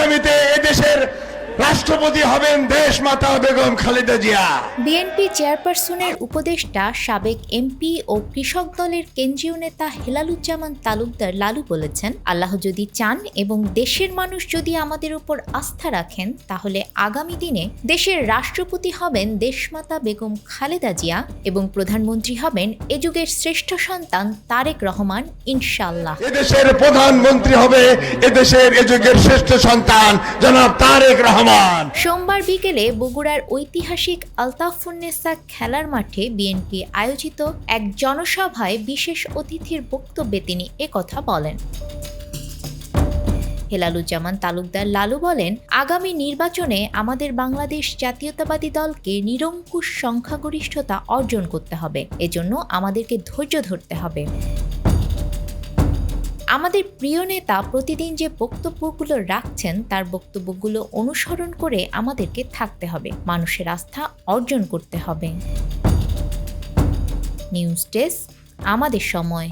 আগামীতে এদেশের রাষ্ট্রপতি হবেন দেশমাতা বেগম খালেদা জিয়া। বিএনপি চেয়ারপারসনের উপদেষ্টা সাবেক এমপি ও কৃষক দলের কেন্দ্রীয় নেতা হেলালুজ্জামান তালুকদার লালু বলেছেন, আল্লাহ যদি চান এবং দেশের মানুষ যদি আমাদের উপর আস্থা রাখেন, তাহলে আগামী দিনে দেশের রাষ্ট্রপতি হবেন দেশমাতা বেগম খালেদা জিয়া এবং প্রধানমন্ত্রী হবেন এ যুগের শ্রেষ্ঠ সন্তান তারেক রহমান, ইনশাআল্লাহ। এদেশের প্রধানমন্ত্রী হবে এদেশের এ যুগের শ্রেষ্ঠ সন্তান জনাব তারেক রহমান। সোমবার বিকেলে বগুড়ার ঐতিহাসিক আলতাফুন্নেসা খেলার মাঠে বিএনপি আয়োজিত এক জনসভায় বিশেষ অতিথির বক্তব্যে তিনি একথা বলেন। হেলালুজ্জামান তালুকদার লালু বলেন, আগামী নির্বাচনে আমাদের বাংলাদেশ জাতীয়তাবাদী দলকে নিরঙ্কুশ সংখ্যাগরিষ্ঠতা অর্জন করতে হবে। এজন্য আমাদেরকে ধৈর্য ধরতে হবে। আমাদের প্রিয় নেতা প্রতিদিন যে বক্তব্যগুলো রাখছেন তার বক্তব্যগুলো অনুসরণ করে আমাদেরকে থাকতে হবে, মানুষের আস্থা অর্জন করতে হবে। নিউজ ডেস্ক, আমাদের সময়।